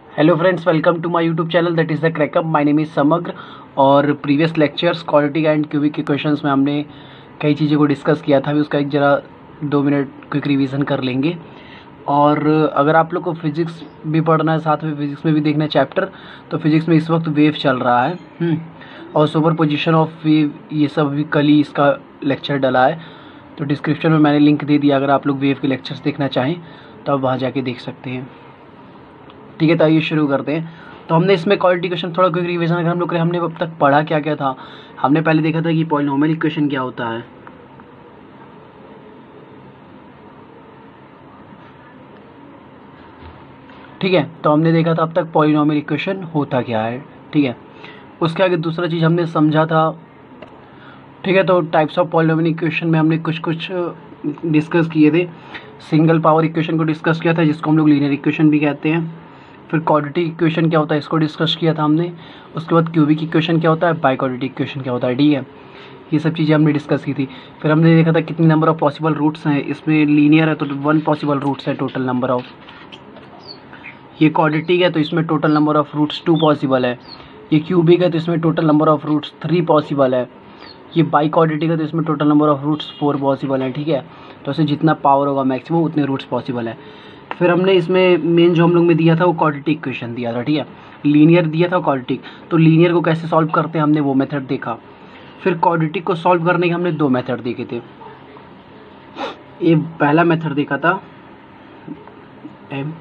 Hello friends, welcome to my YouTube channel that is the crackup. My name is Samagra. और previous lectures quadratic and cubic equations में हमने कई चीज़ों को discuss किया था। अभी उसका एक ज़रा 2 मिनट क्विक रिवीजन कर लेंगे। और अगर आप लोग को फिजिक्स भी पढ़ना है, साथ में फिजिक्स में भी देखना है चैप्टर, तो फिजिक्स में इस वक्त वेव चल रहा है और सुपर पोजिशन ऑफ वेव, ये सब भी कल ही इसका लेक्चर डला है। तो डिस्क्रिप्शन में मैंने लिंक दे दिया, अगर आप लोग वेव के लेक्चर्स देखना चाहें तो आप वहाँ जाके देख सकते हैं। ठीक है, तो आइए शुरू करते हैं। तो हमने इसमें क्वाड्रेटिक इक्वेशन थोड़ा क्विक रिवीजन अगर हम लोग करें, हमने अब तक पढ़ा क्या क्या था। हमने पहले देखा था कि पॉलिनोमियल इक्वेशन क्या होता है। ठीक है, तो हमने देखा था अब तक पॉलिनोमियल इक्वेशन होता क्या है। ठीक है, उसके आगे दूसरा चीज़ हमने समझा था। ठीक है, तो टाइप्स ऑफ पॉलिनोमियल इक्वेशन में हमने कुछ डिस्कस किए थे। सिंगल पावर इक्वेशन को डिस्कस किया था, जिसको हम लोग लीनियर इक्वेशन भी कहते हैं। फिर क्वाड्रेटिक इक्वेशन क्या होता है, इसको डिस्कस किया था हमने। उसके बाद क्यूबिक इक्वेशन क्या होता है, बाई क्वाड्रेटिक इक्वेशन क्या होता है। ठीक है, ये सब चीज़ें हमने डिस्कस की थी। फिर हमने देखा था कितने नंबर ऑफ पॉसिबल रूट्स हैं। इसमें लीनियर है तो 1 पॉसिबल रूट्स है टोटल नंबर ऑफ। ये क्वाड्रेटिक है तो इसमें total number of roots 2 possible है। ये क्यूबिक है तो इसमें total number of roots 3 possible है। ये बाई क्वाड्रेटिक है तो इसमें total number of roots 4 possible है। ठीक है, तो इससे जितना पावर होगा मैक्सिमम उतने रूट्स पॉसिबल है। फिर हमने इसमें मेन जो हम लोग में दिया था वो क्वाड्रेटिक इक्वेशन दिया था। ठीक है, लीनियर दिया था क्वाड्रेटिक, तो लीनियर को कैसे सॉल्व करते हैं हमने वो मेथड देखा। फिर क्वाड्रेटिक को सॉल्व करने के हमने 2 मेथड देखे थे। ये पहला मेथड देखा था एम,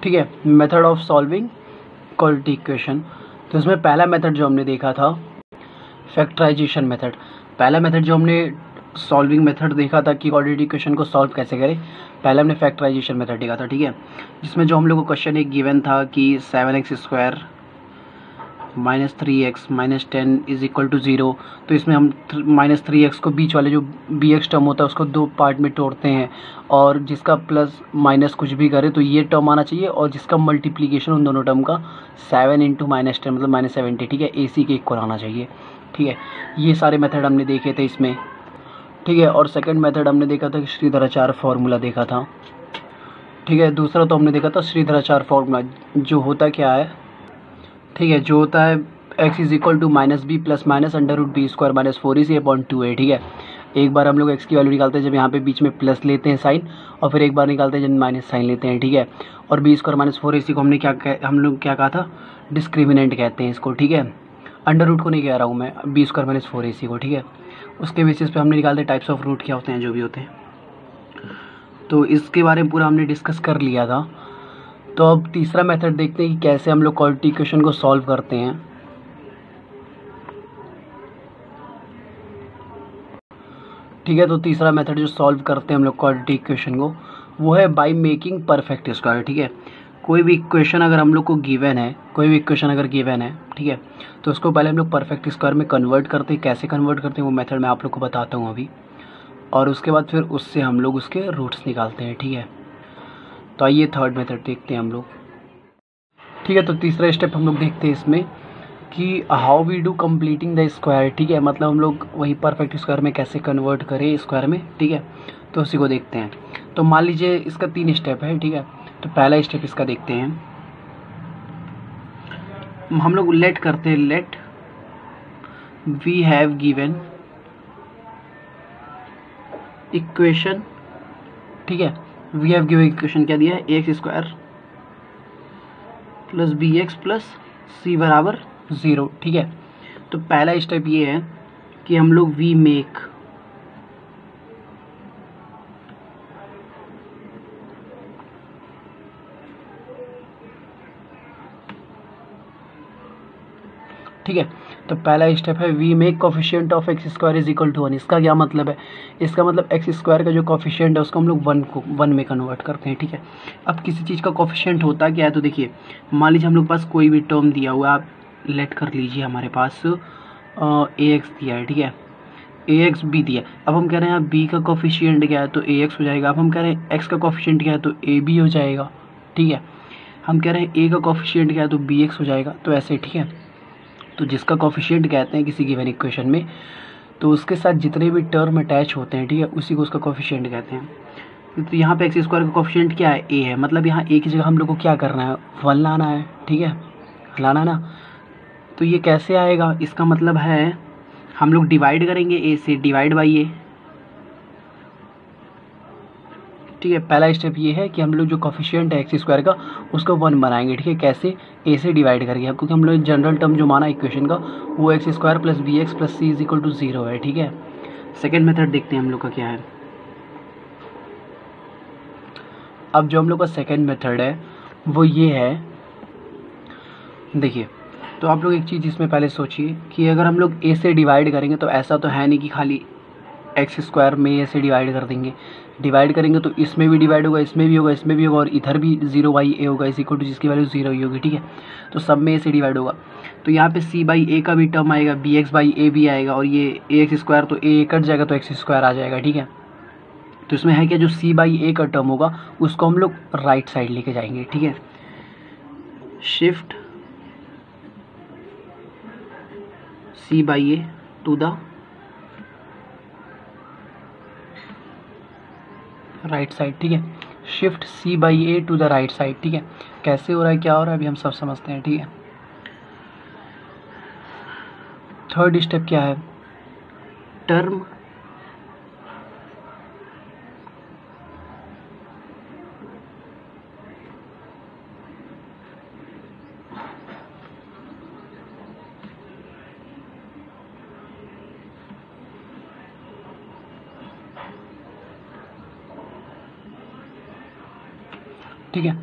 ठीक है, method of solving quadratic equation. तो इसमें पहला मेथड जो हमने देखा था फैक्टराइजेशन मेथड। पहला मेथड जो हमने सॉल्विंग मेथड देखा था कि क्वाड्रेटिक इक्वेशन को सॉल्व कैसे करें, पहले हमने फैक्टराइजेशन मेथड देखा था। ठीक है, जिसमें जो हम लोग को क्वेश्चन एक गिवन था कि 7x² -3x -10 is equal to 0। तो इसमें हम -3x को बीच वाले जो bx टर्म होता है उसको 2 पार्ट में तोड़ते हैं, और जिसका प्लस माइनस कुछ भी करे तो ये टर्म आना चाहिए, और जिसका मल्टीप्लिकेशन उन दोनों टर्म का 7 × -10 मतलब -70। ठीक है, AC के इक्वल आना चाहिए। ठीक है, ये सारे मेथड हमने देखे थे इसमें। ठीक है, और सेकंड मेथड हमने देखा था कि श्रीधराचार्य फार्मूला देखा था। ठीक है, दूसरा तो हमने देखा था श्रीधराचार्य फार्मूला, जो होता क्या है। ठीक है, जो होता है x is equal to -b plus minus √b² - 4ac/2a। ठीक है, एक बार हम लोग x की वैल्यू निकालते हैं जब यहाँ पे बीच में प्लस लेते हैं साइन, और फिर एक बार निकालते हैं जब माइनस साइन लेते हैं। ठीक है, और b² - 4ac को हम लोग क्या कहा था, डिस्क्रिमिनेंट कहते हैं इसको। ठीक है, अंडर रूट को नहीं कह रहा हूँ मैं, b² - 4ac को। ठीक है, उसके बेसिस पे हमने निकालते टाइप्स ऑफ रूट क्या होते हैं, जो भी होते हैं। तो इसके बारे में पूरा हमने डिस्कस कर लिया था। तो अब तीसरा मेथड देखते हैं कि कैसे हम लोग क्वाड्रेटिक इक्वेशन को सॉल्व करते हैं। ठीक है, तो तीसरा मेथड जो सॉल्व करते हैं हम लोग क्वाड्रेटिक इक्वेशन को, वो है बाय मेकिंग परफेक्ट स्क्वायर। ठीक है, कोई भी इक्वेशन अगर हम लोग को गिवन है, कोई भी इक्वेशन अगर गिवन है, ठीक है, तो उसको पहले हम लोग परफेक्ट स्क्वायर में कन्वर्ट करते हैं। कैसे कन्वर्ट करते हैं वो मेथड मैं आप लोग को बताता हूँ अभी, और उसके बाद फिर उससे हम लोग उसके रूट्स निकालते हैं। ठीक है, तो आइए थर्ड मेथड देखते हैं हम लोग। ठीक है, तो तीसरा स्टेप हम लोग देखते हैं इसमें कि how we do completing the square. ठीक है, मतलब हम लोग वही परफेक्ट स्क्वायर में कैसे कन्वर्ट करें स्क्वायर में। ठीक है, तो उसी को देखते हैं। तो मान लीजिए इसका 3 स्टेप है। ठीक है, तो पहला स्टेप इसका देखते हैं हम लोग। लेट करते हैं, let we have given equation. ठीक है, वी हैव गिवन इक्वेशन क्या दिया है, ax² + bx + c = 0। ठीक है, तो पहला स्टेप ये है कि हम लोग वी मेक ठीक है, तो पहला स्टेप है we make coefficient of x² is equal to 1। इसका क्या मतलब है, इसका मतलब x² का जो कोफिशिएंट है उसको हम लोग 1 में कन्वर्ट करते हैं। ठीक है, अब किसी चीज़ का कोफिशिएंट होता क्या है, तो देखिए मान लीजिए हम लोग पास कोई भी टर्म दिया हुआ है, आप लेट कर लीजिए हमारे पास ax दिया है। ठीक है, ax b दिया। अब हम कह रहे हैं यहाँ b का कोफिशिएंट क्या है, तो ax हो जाएगा। अब हम कह रहे हैं x का कोफिशिएंट क्या है, तो ab हो जाएगा। ठीक है, हम कह रहे हैं a का कोफिशिएंट क्या है, तो bx हो जाएगा। तो ऐसे, ठीक है, तो जिसका कोफिशिएंट कहते हैं किसी गिवन इक्वेशन में, तो उसके साथ जितने भी टर्म अटैच होते हैं, ठीक है, उसी को उसका कोफिशिएंट कहते हैं। तो यहाँ पे एक्स स्क्वायर का कोफिशिएंट क्या है, ए है, मतलब यहाँ ए की जगह हम लोग को क्या करना है, 1 लाना है, ठीक है, लाना ना। तो ये कैसे आएगा, इसका मतलब है हम लोग डिवाइड करेंगे ए से, डिवाइड बाई ए, ठीक है। पहला स्टेप ये है कि हम लोग जो कोफिशिएंट है एक्स स्क्वायर का उसको 1 बनाएंगे, ठीक है। कैसे, ए से डिवाइड करके, क्योंकि हम लोग जनरल टर्म जो माना इक्वेशन का वो x square plus b x plus c is equal to 0 है, ठीक है। सेकेंड मेथड देखते हैं हम लोग का क्या है। अब जो हम लोग का सेकेंड मेथड है वो ये है, देखिए, तो आप लोग एक चीज़ इसमें पहले सोचिए कि अगर हम लोग ए से डिवाइड करेंगे तो ऐसा तो है नहीं कि खाली एक्स स्क्वायर में ए से डिवाइड कर देंगे। डिवाइड करेंगे तो इसमें भी डिवाइड होगा, इसमें भी होगा, इसमें भी होगा, और इधर भी 0 बाई ए होगा इज इक्वल टू जिसकी वैल्यू 0 ही होगी, ठीक है। तो सब में ए से डिवाइड होगा, तो यहाँ पे सी बाई ए का भी टर्म आएगा, बी एक्स बाई ए भी आएगा, और ये ए एक्स स्क्वायर, तो ए कट जाएगा तो एक्स स्क्वायर आ जाएगा, ठीक है। तो इसमें है कि जो सी बाई ए का टर्म होगा उसको हम लोग राइट साइड लेके जाएंगे, ठीक है। Shift c by a to the right side, ठीक है। Shift c by a to the right side, ठीक है। कैसे हो रहा है, क्या हो रहा है, अभी हम सब समझते हैं, ठीक है। थर्ड स्टेप क्या है, टर्म ठीक है।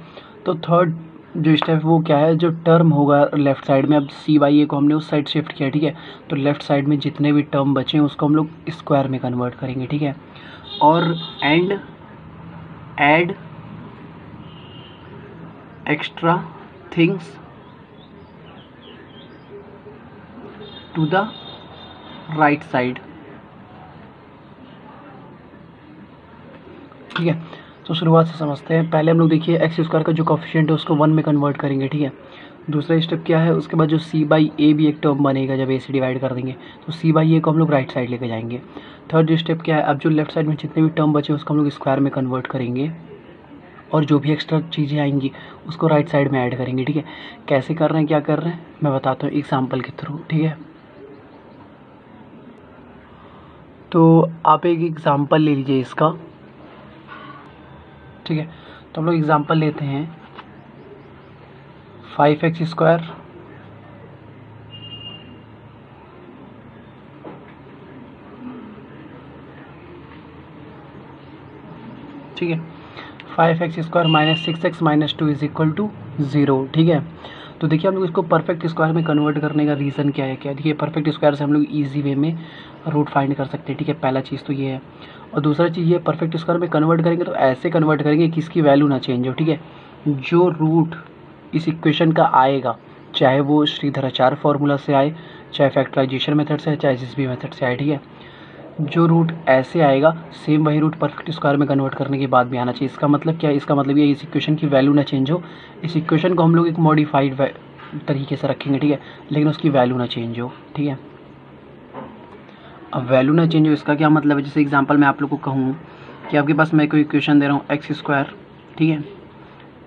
तो थर्ड जो स्टेप वो क्या है, जो टर्म होगा लेफ्ट साइड में, अब सी बाई ए को हमने उस साइड शिफ्ट किया, ठीक है। तो लेफ्ट साइड में जितने भी टर्म बचे हैं उसको हम लोग स्क्वायर में कन्वर्ट करेंगे, ठीक है। और and add extra things to the right side, ठीक है। तो शुरुआत से समझते हैं। पहले हम लोग देखिए एक्स स्क्वायर का जो कोफिशिएंट है उसको 1 में कन्वर्ट करेंगे, ठीक है। दूसरा स्टेप क्या है, उसके बाद जो सी बाई ए भी एक टर्म बनेगा जब ए से डिवाइड कर देंगे, तो सी बाई ए को हम लोग राइट साइड लेके जाएंगे। थर्ड स्टेप क्या है, अब जो लेफ्ट साइड में जितने भी टर्म बचे उसको हम लोग स्क्वायर में कन्वर्ट करेंगे, और जो भी एक्स्ट्रा चीज़ें आएंगी उसको राइट साइड में ऐड करेंगे, ठीक है। कैसे कर रहे हैं, क्या कर रहे हैं, मैं बताता हूँ एग्जाम्पल के थ्रू, ठीक है। तो आप एक एग्जाम्पल ले लीजिए इसका, ठीक है। तो हम लोग एग्जाम्पल लेते हैं 5x स्क्वायर ठीक है, 5x square minus 6x minus 2 is equal to 0, ठीक है। तो देखिए हम लोग इसको परफेक्ट स्क्वायर में कन्वर्ट करने का रीज़न क्या है, क्या देखिए परफेक्ट स्क्वायर से हम लोग ईजी वे में रूट फाइंड कर सकते हैं, ठीक है। पहला चीज़ तो ये है, और दूसरा चीज़ ये परफेक्ट स्क्वायर में कन्वर्ट करेंगे तो ऐसे कन्वर्ट करेंगे कि इसकी वैल्यू ना चेंज हो, ठीक है। जो रूट इस इक्वेशन का आएगा, चाहे वो श्रीधराचार्य फार्मूला से आए, चाहे फैक्टराइजेशन मेथड से, चाहे जिस भी मेथड से आए, ठीक है। जो रूट ऐसे आएगा सेम वही रूट परफेक्ट स्क्वायर में कन्वर्ट करने के बाद भी आना चाहिए। इसका मतलब क्या है, इसका मतलब ये इस इक्वेशन की वैल्यू ना चेंज हो, इस इक्वेशन को हम लोग एक मॉडिफाइड तरीके से रखेंगे, ठीक है, लेकिन उसकी वैल्यू ना चेंज हो, ठीक है। अब वैल्यू ना चेंज हो इसका क्या मतलब है, जैसे एग्जांपल मैं आप लोग को कहूँ कि आपके पास मैं कोई इक्वेशन दे रहा हूँ एक्स स्क्वायर, ठीक है,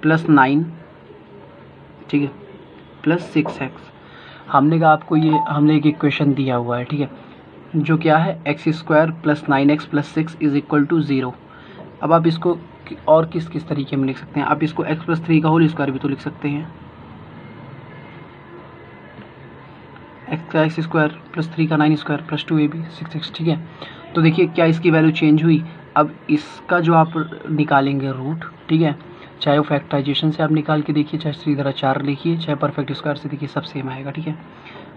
प्लस 9, ठीक है, प्लस 6x। हमने कहा आपको ये हमने एक इक्वेशन दिया हुआ है, ठीक है, जो क्या है x square plus 9x plus 6 is equal to 0। अब आप इसको और किस किस तरीके में लिख सकते हैं, आप इसको x प्लस 3 का होल स्क्वायर भी तो लिख सकते हैं, एक्स का एक्स स्क्वायर प्लस 3 का 9 स्क्वायर प्लस 2ab 6x, ठीक है। तो देखिए क्या इसकी वैल्यू चेंज हुई। अब इसका जो आप निकालेंगे रूट, ठीक है, चाहे वो फैक्टराइजेशन से आप निकाल के देखिए, चाहे श्रीधराचार्य लिखिए, चाहे परफेक्ट स्क्वायर से देखिए, सब सेम आएगा, ठीक है।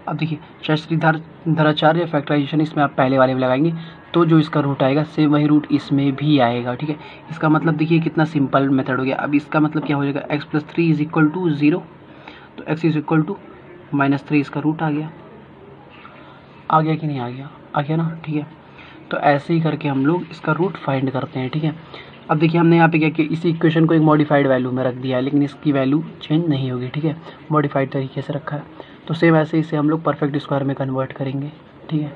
अब देखिए चाहे श्रीधराचार्य या फैक्टराइजेशन इसमें आप पहले वाले में लगाएंगे तो जो इसका रूट आएगा सेम वही रूट इसमें भी आएगा, ठीक है। इसका मतलब देखिए कितना सिंपल मेथड हो गया। अब इसका मतलब क्या हो जाएगा, x plus 3 is equal to 0, तो x इज इक्वल टू -3 इसका रूट आ गया कि नहीं आ गया ना, ठीक है। तो ऐसे ही करके हम लोग इसका रूट फाइंड करते हैं, ठीक है। अब देखिए हमने यहाँ पे क्या किया, इसी इक्वेशन को एक मॉडिफाइड वैल्यू में रख दिया है, लेकिन इसकी वैल्यू चेंज नहीं होगी, ठीक है, मॉडिफाइड तरीके से रखा है। तो सेम ऐसे इसे हम लोग परफेक्ट स्क्वायर में कन्वर्ट करेंगे, ठीक है।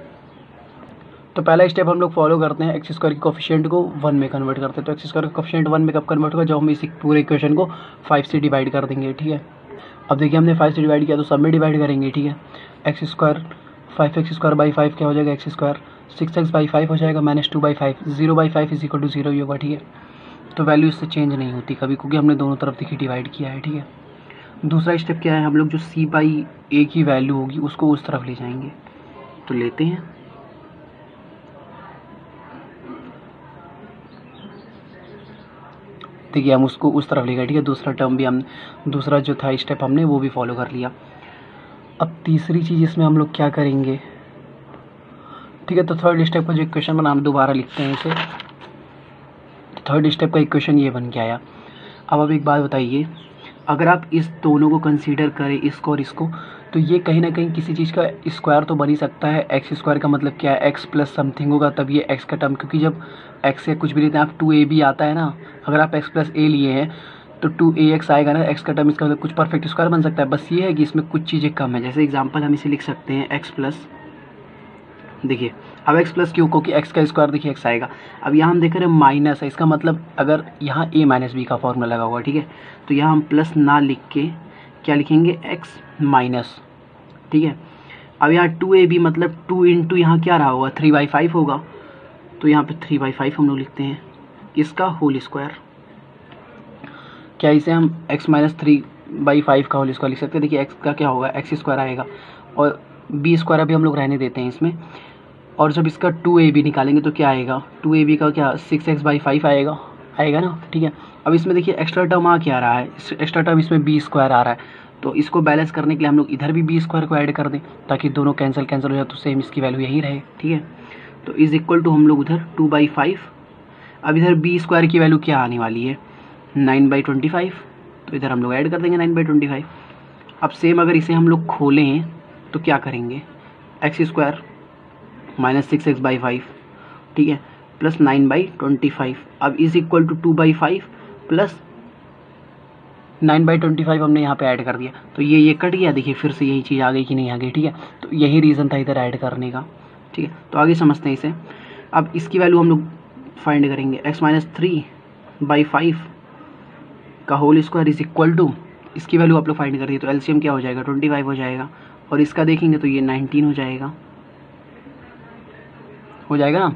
तो पहला स्टेप हम लोग फॉलो करते हैं, एक्स स्क्वायर के कोफिशिएंट को 1 में कन्वर्ट करते हैं। तो एक्स स्क्वायर का कोफिशिएंट 1 में कब कन्वर्ट होगा, जब हम इस पूरे इक्वेशन को 5 से डिवाइड कर देंगे, ठीक है। अब देखिए हमने 5 से डिवाइड किया तो सब में डिवाइड करेंगे, ठीक है। एक्स स्क्वायर 5x² 5 क्या हो जाएगा, एक्स स्क्वायर 6x/5 हो जाएगा, -2/5, 0/5 = 0 ही होगा, ठीक है। तो वैल्यू इससे चेंज नहीं होती कभी, क्योंकि हमने दोनों तरफ देखिए डिवाइड किया है, ठीक है। दूसरा स्टेप क्या है, हम लोग जो c/a की वैल्यू होगी उसको उस तरफ ले जाएंगे। तो लेते हैं, देखिए हम उसको उस तरफ ले गए, ठीक है। दूसरा टर्म भी हम, दूसरा जो था स्टेप हमने वो भी फॉलो कर लिया। अब तीसरी चीज़ इसमें हम लोग क्या करेंगे, ठीक है। तो थर्ड स्टेप का जो इक्वेशन बना, हम दोबारा लिखते हैं इसे। थर्ड स्टेप का इक्वेशन ये बन के आया। अब एक बात बताइए, अगर आप इस दोनों को कंसीडर करें, इसको और इसको, तो ये कहीं ना कहीं किसी चीज़ का स्क्वायर तो बन ही सकता है। एक्स स्क्वायर का मतलब क्या है, एक्स प्लस समथिंग होगा, तब ये एक्स का टर्म, क्योंकि जब एक्स से कुछ भी लेते हैं आप 2ab आता है ना, अगर आप एक्स प्लस ए लिए हैं तो 2ax आएगा ना, एक्स का टर्म, इसका मतलब कुछ परफेक्ट स्क्वायर बन सकता है। बस ये है कि इसमें कुछ चीज़ें कम है। जैसे एग्जाम्पल हम इसे लिख सकते हैं एक्स प्लस, देखिए अब एक्स प्लस क्यों, क्योंकि एक्स का स्क्वायर देखिए एक्स आएगा। अब यहाँ हम देख रहे हैं माइनस है, इसका मतलब अगर यहाँ a माइनस बी का फॉर्मूला लगा हुआ है, ठीक है। तो यहाँ हम प्लस ना लिख के क्या लिखेंगे, एक्स माइनस, ठीक है। अब यहाँ 2ab मतलब 2 इंटू यहाँ क्या रहा होगा, 3/5 होगा। तो यहाँ पे 3/5 हम लोग लिखते हैं, इसका होल स्क्वायर। क्या इसे हम x - 3/5 का होल स्क्वायर लिख सकते हैं। देखिए x का क्या होगा, एक्स स्क्वायर आएगा, और b स्क्वायर अभी हम लोग रहने देते हैं इसमें। और जब इसका 2ab निकालेंगे तो क्या आएगा, 2ab का क्या 6x/5 आएगा ना, ठीक है। अब इसमें देखिए एक्स्ट्रा टर्म आ क्या रहा है, एक्स्ट्रा टर्म इसमें b स्क्वायर आ रहा है। तो इसको बैलेंस करने के लिए हम लोग इधर भी b स्क्वायर को ऐड कर दें, ताकि दोनों कैंसिल हो जाए, तो सेम इसकी वैल्यू यही रहे, ठीक है। तो इज इक्वल टू हम लोग उधर 2/5, अब इधर b स्क्वायर की वैल्यू क्या आने वाली है, 9/25, तो इधर हम लोग ऐड कर देंगे 9/25। अब सेम अगर इसे हम लोग खोलें तो क्या करेंगे, एक्स स्क्वायर -6x/5, ठीक है, प्लस 9/25। अब इज इक्वल टू 2/5 प्लस 9/25 हमने यहाँ पे ऐड कर दिया, तो ये कट गया। देखिए फिर से यही चीज़ आ गई कि नहीं आ गई, ठीक है। तो यही रीज़न था इधर ऐड करने का, ठीक है। तो आगे समझते हैं इसे। अब इसकी वैल्यू हम लोग फाइंड करेंगे, x - 3/5 का whole square is equal to, इसकी वैल्यू आप लोग फाइंड करिए। तो एलसीएम क्या हो जाएगा, 25 हो जाएगा, और इसका देखेंगे तो ये 19 हो जाएगा ना,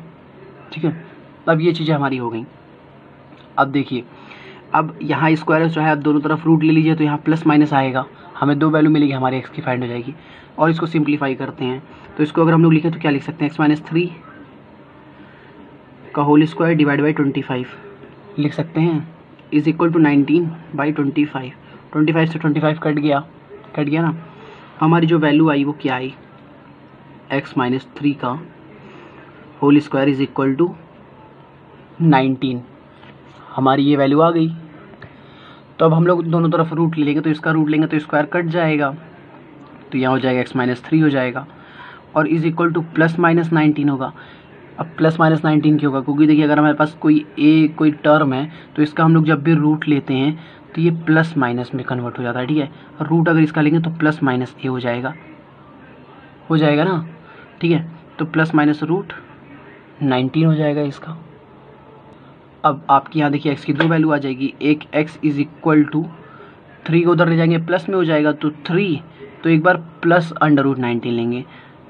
ठीक है। अब ये चीज़ें हमारी हो गई। अब देखिए, अब यहाँ स्क्वायर जो है, आप दोनों तरफ रूट ले लीजिए, तो यहाँ प्लस माइनस आएगा, हमें 2 वैल्यू मिलेगी, हमारी एक्स की फाइंड हो जाएगी। और इसको सिंप्लीफाई करते हैं, तो इसको अगर हम लोग लिखें तो क्या लिख सकते हैं, x - 3 का होल स्क्वायर डिवाइड बाई 25 लिख सकते हैं, इज इक्वल टू 19/25। 25 से 25 कट गया ना। हमारी जो वैल्यू आई वो क्या आई, x - 3 का whole square is equal to 19, हमारी ये वैल्यू आ गई। तो अब हम लोग दोनों तरफ रूट ले लेंगे, तो इसका रूट लेंगे तो स्क्वायर कट जाएगा, तो यहाँ हो जाएगा x - 3 हो जाएगा, और is equal two plus minus 19 होगा। अब प्लस माइनस 19 क्यों होगा, क्योंकि देखिए अगर हमारे पास कोई टर्म है तो इसका हम लोग जब भी रूट लेते हैं तो ये प्लस माइनस में कन्वर्ट हो जाता है, ठीक है। रूट अगर इसका लेंगे तो प्लस माइनस ए हो जाएगा ना, ठीक है। तो प्लस माइनस रूट 19 हो जाएगा इसका। अब आपके यहाँ देखिए x की 2 वैल्यू आ जाएगी, एक x इज इक्वल टू 3 को उधर ले जाएंगे, प्लस में हो जाएगा, तो 3, तो एक बार प्लस √19 लेंगे,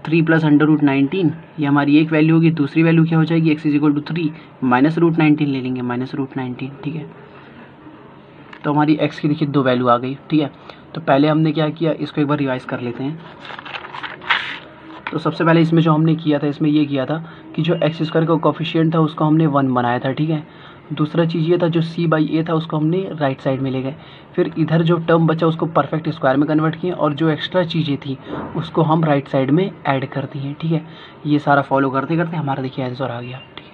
3 प्लस √19, ये हमारी एक वैल्यू होगी। दूसरी वैल्यू क्या हो जाएगी, x is equal to 3 minus √19 ले लेंगे, -√19, ठीक है। तो हमारी x की देखिए 2 वैल्यू आ गई, ठीक है। तो पहले हमने क्या किया, इसको एक बार रिवाइज कर लेते हैं। तो सबसे पहले इसमें जो हमने किया था, इसमें ये किया था कि जो एक्स स्क्वायर का कोफिशिएंट था उसको हमने 1 बनाया था, ठीक है। दूसरा चीज़ ये था जो c/a था उसको हमने राइट साइड में ले गए, फिर इधर जो टर्म बचा उसको परफेक्ट स्क्वायर में कन्वर्ट किए, और जो एक्स्ट्रा चीज़ें थी उसको हम राइट साइड में ऐड कर दिए, ठीक है। ये सारा फॉलो करते करते हमारा देखिए आंसर आ गया, ठीक है।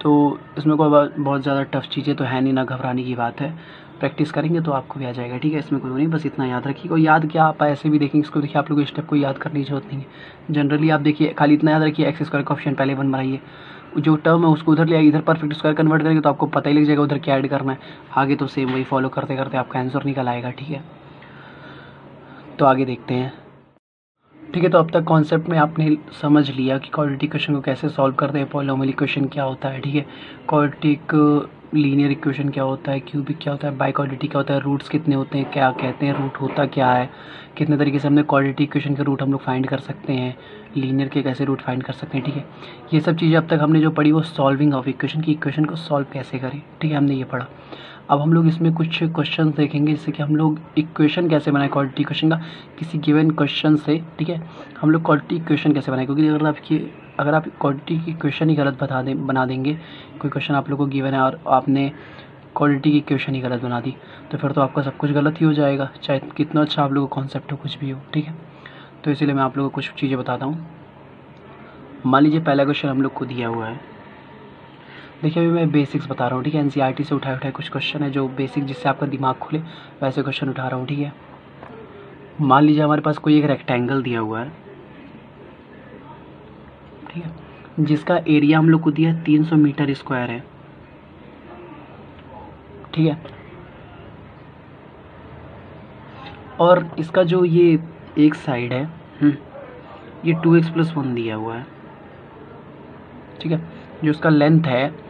तो इसमें कोई बहुत ज़्यादा टफ चीज़ें तो है नहीं, ना घबराने की बात है, प्रैक्टिस करेंगे तो आपको भी आ जाएगा, ठीक है। इसमें कोई नहीं, बस इतना याद रखिए। और याद क्या, आप ऐसे भी देखेंगे इसको, देखिए आप लोग स्टेप को याद करने की जरूरत नहीं है। जनरली आप देखिए खाली इतना याद रखिए, एक्स स्क्वायर का ऑप्शन पहले 1 बनाइए, जो टर्म है उसको उधर ले आइए, इधर परफेक्ट स्क्वायर कन्वर्ट करेंगे तो आपको पता ही लग जाएगा उधर क्या ऐड करना है। आगे तो सेम वही फॉलो करते करते आपका आंसर निकल आएगा, ठीक है। तो आगे देखते हैं। ठीक है, तो अब तक कॉन्सेप्ट में आपने समझ लिया कि क्वाड्रेटिक इक्वेशन को कैसे सॉल्व करते हैं, पॉलिनोमियल इक्वेशन क्या होता है, ठीक है, क्वाड्रेटिक लीनियर इक्वेशन क्या होता है, क्यूबिक क्या होता है, बाई क्वाड्रेटिक क्या होता है, रूट्स कितने होते हैं, क्या कहते हैं, रूट होता क्या है, कितने तरीके से हमने क्वाड्रेटिक इक्वेशन के रूट हम लोग फाइंड कर सकते हैं, लीनियर के कैसे रूट फाइंड कर सकते हैं। ठीक है, ये सब चीज़ें अब तक हमने जो पढ़ी वो सॉल्विंग ऑफ इक्वेशन की, इक्वेशन को सॉल्व कैसे करें, ठीक है, हमने ये पढ़ा। अब हम लोग इसमें कुछ क्वेश्चन देखेंगे जिससे कि हम लोग इक्वेशन कैसे बनाए क्वाड्रेटिक इक्वेशन का, किसी गिवन क्वेश्चन से। ठीक है, हम लोग क्वाड्रेटिक इक्वेशन कैसे बनाए, क्योंकि अगर आप क्वाड्रेटिक इक्वेशन ही गलत बना देंगे, कोई क्वेश्चन आप लोग को गिवन है और आपने क्वाड्रेटिक इक्वेशन ही गलत बना दी, तो फिर तो आपका सब कुछ गलत ही हो जाएगा, चाहे कितना अच्छा आप लोगों को कॉन्सेप्ट हो, कुछ भी हो। ठीक है, तो इसीलिए मैं आप लोगों को कुछ चीज़ें बताता हूँ। मान लीजिए पहला क्वेश्चन हम लोग को दिया हुआ है, देखिए अभी मैं बेसिक्स बता रहा हूँ। ठीक है, एनसीईआरटी से उठाए कुछ क्वेश्चन है जो बेसिक, जिससे आपका दिमाग खुले, वैसे क्वेश्चन उठा रहा हूँ। ठीक है, मान लीजिए हमारे पास कोई एक रेक्टेंगल दिया हुआ है, ठीक है, जिसका एरिया हम लोग को दिया है 300 मीटर स्क्वायर है। ठीक है, और इसका जो ये एक साइड है ये 2x+1 दिया हुआ है। ठीक है, जो उसका लेंथ है,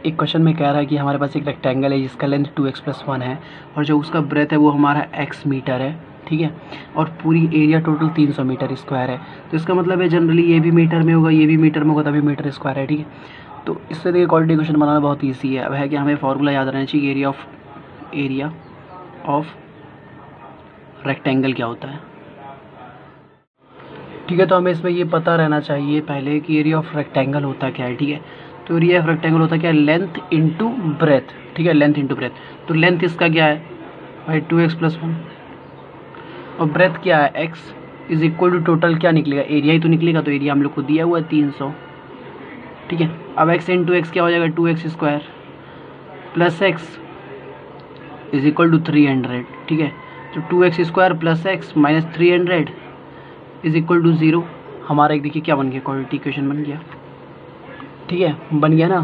एक क्वेश्चन में कह रहा है कि हमारे पास एक रेक्टेंगल है जिसका लेंथ 2x+1 है और जो उसका ब्रेथ है वो हमारा x मीटर है। ठीक है, और पूरी एरिया टोटल 300 मीटर स्क्वायर है। तो इसका मतलब है जनरली ये भी मीटर में होगा, ये भी मीटर में होगा, तभी मीटर स्क्वायर है। ठीक है, तो इससे देखिए क्वाड्रेटिक इक्वेशन बनाना बहुत ईजी है। अब है कि हमें फॉर्मूला याद रहना चाहिए, एरिया ऑफ रेक्टेंगल क्या होता है। ठीक है, तो हमें इसमें ये पता रहना चाहिए पहले कि एरिया ऑफ रेक्टेंगल होता क्या है। ठीक है, तो एरिया ऑफ रेक्टेंगल होता क्या है, लेंथ इंटू ब्रेथ। ठीक है, लेंथ इंटू ब्रेथ, तो लेंथ इसका क्या है भाई 2x+1 और ब्रेथ क्या है x is equal to total क्या निकलेगा, एरिया ही तो निकलेगा, तो एरिया हम लोग को दिया हुआ है 300। ठीक है, अब x इंटू एक्स क्या हो जाएगा 2x² plus x is equal to 300। ठीक है, तो 2x² plus x minus 300 is equal to 0। हमारा एक देखिए क्या बन गया, क्वाड्रेटिक इक्वेशन बन गया। ठीक है, बन गया ना।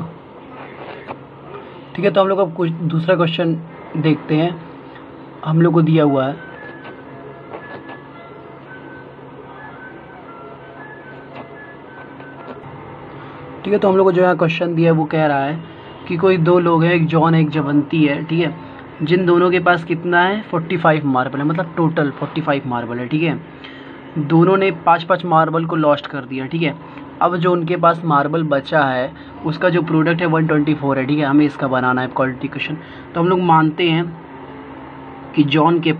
ठीक है, तो हम लोग अब कुछ दूसरा क्वेश्चन देखते हैं, हम लोग को दिया हुआ है ठीक है, तो हम लोग को जो है क्वेश्चन दिया है वो कह रहा है कि कोई दो लोग हैं, एक जॉन एक जवंती है। ठीक है, जिन दोनों के पास कितना है 45 मार्बल है, मतलब टोटल 45 मार्बल है। ठीक है, दोनों ने 5-5 मार्बल को लॉस्ट कर दिया। ठीक है, अब जो उनके पास मार्बल बचा है उसका जो प्रोडक्ट है 124 है। ठीक है, हमें इसका बनाना है क्वाड्रेटिक इक्वेशन। तो हम लोग मानते हैं कि जॉन के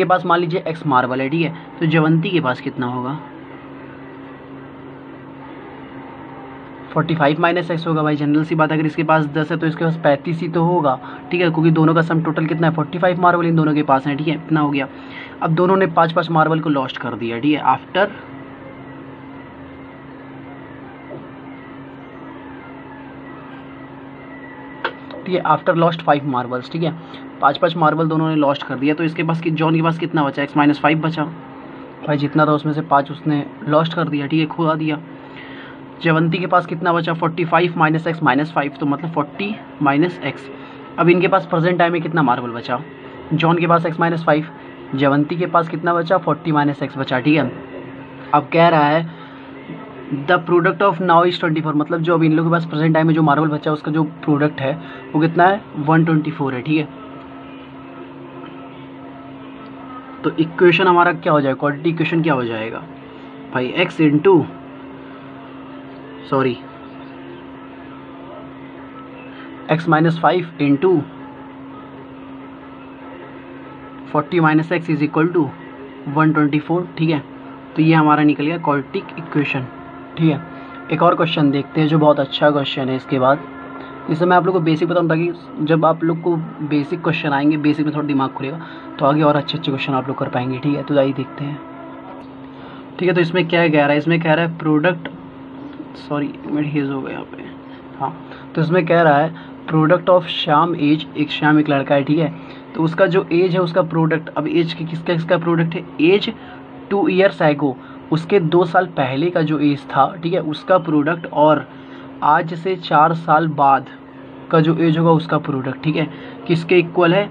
पास मान लीजिए x मार्बल है। ठीक है, तो जवंती के पास कितना होगा 45 माइनस x होगा भाई, जनरल सी बात, अगर इसके पास 10 है तो इसके पास 35 ही तो होगा। ठीक है, क्योंकि दोनों का सम टोटल कितना है 45 मार्बल इन दोनों के पास है। ठीक है, इतना हो गया। अब दोनों ने 5-5 मार्बल को लॉस्ट कर दिया। ठीक है, आफ्टर लॉस्ट 5 मार्बल्स। ठीक है, 5-5 मार्बल दोनों ने लॉस्ट कर दिया, तो इसके पास जॉन के पास कितना बचा x-5 बचा भाई, जितना था उसमें से 5 उसने लॉस्ट कर दिया। ठीक है, खुदा दिया। जवंती के पास कितना बचा 45 माइनस x माइनस 5, तो मतलब 40 माइनस x। अब इनके पास प्रेजेंट टाइम में कितना मार्बल बचा, जॉन के पास x-5, जवंती के पास कितना बचा 40 माइनस x बचा। ठीक है, अब कह रहा है the product of now is 24, मतलब जो अब इन लोगों के पास प्रेजेंट टाइम में जो मार्बल बचा उसका जो प्रोडक्ट है वो कितना है 124 है। ठीक है, तो इक्वेशन हमारा क्या हो जाएगा, क्वाड्रेटिक इक्वेशन क्या हो जाएगा भाई, x minus 5 into 40 minus x is equal to 124। ठीक है, तो ये हमारा निकल गया क्वाड्रेटिक इक्वेशन। ठीक है, एक और क्वेश्चन देखते हैं जो बहुत अच्छा क्वेश्चन है। इसके बाद इससे मैं आप लोग को बेसिक बताऊँ ताकि जब आप लोग को बेसिक क्वेश्चन आएंगे, बेसिक में थोड़ा दिमाग खुलेगा तो आगे और अच्छे क्वेश्चन आप लोग कर पाएंगे। ठीक है, तो आइए देखते हैं। ठीक है, तो इसमें क्या कह रहा है, इसमें कह रहा है प्रोडक्ट, मेरी हेज हो गया यहाँ पे, हाँ, तो इसमें कह रहा है product of Shyam age, Shyam एक लड़का है। ठीक है, तो उसका जो एज है उसका प्रोडक्ट, अब एज किसका प्रोडक्ट है, एज 2 ईयर्स एगो, उसके 2 साल पहले का जो एज था। ठीक है, उसका प्रोडक्ट, और आज से 4 साल बाद का जो एज होगा उसका प्रोडक्ट। ठीक है, किसके इक्वल है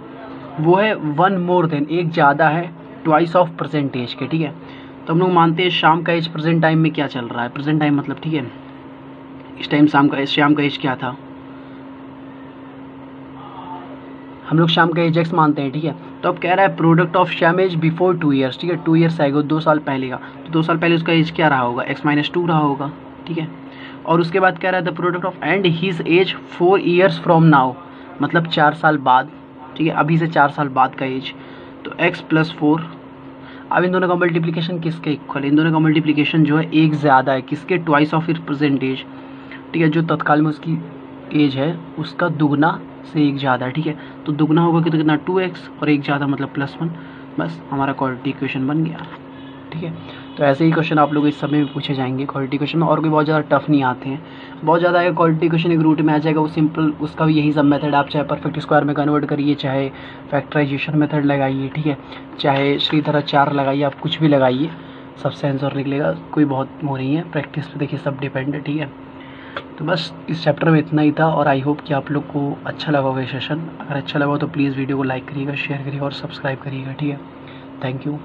वो है 1 मोर देन, एक ज़्यादा है ट्वाइस ऑफ प्रेजेंट एज के, ठीक है। तो हम लोग मानते हैं शाम का एज प्रेजेंट टाइम में क्या चल रहा है, प्रेजेंट टाइम मतलब, ठीक है, इस टाइम शाम का एज क्या था, हम लोग शाम का एज एक्स मानते हैं, ठीक है। तो अब कह रहा है product of Shyam age before 2 years, ठीक है, 2 ईयर्स आएगा, 2 साल पहले का, तो 2 साल पहले उसका एज क्या रहा होगा, x-2 रहा होगा, ठीक है। और उसके बाद कह रहा है the product of and his age 4 years from now, मतलब 4 साल बाद, ठीक है, अभी से 4 साल बाद का एज, तो x + 4। अब इन दोनों का मल्टीप्लिकेशन किसके इक्वल है, इन दोनों का मल्टीप्लिकेशन जो है एक ज़्यादा है किसके, twice of is present age, ठीक है, जो तत्काल में उसकी एज है उसका दुगना से एक ज़्यादा है, ठीक है। तो दुगना होगा कि तो कितना 2x और एक ज़्यादा मतलब +1, बस हमारा क्वाड्रेटिक इक्वेशन बन गया, ठीक है। तो ऐसे ही क्वेश्चन आप लोग इस समय में पूछे जाएंगे क्वाड्रेटिक इक्वेशन में, और कोई बहुत ज़्यादा टफ नहीं आते हैं। बहुत ज़्यादा अगर क्वाड्रेटिक इक्वेशन एक रूट में आ जाएगा वो सिंपल, उसका भी यही सब मेथड, आप चाहे परफेक्ट स्क्वायर में कन्वर्ट करिए, चाहे फैक्टराइजेशन मेथड लगाइए, ठीक है, चाहे श्रीधराचार्य लगाइए, आप कुछ भी लगाइए, सबसे आंसर निकलेगा, कोई बहुत वो नहीं है, प्रैक्टिस पे देखिए सब डिपेंड है, ठीक है। तो बस इस चैप्टर में इतना ही था, और आई होप कि आप लोग को अच्छा लगा होगा ये सेशन। अगर अच्छा लगा हो तो प्लीज़ वीडियो को लाइक करिएगा, शेयर करिएगा और सब्सक्राइब करिएगा, ठीक है। Thank you.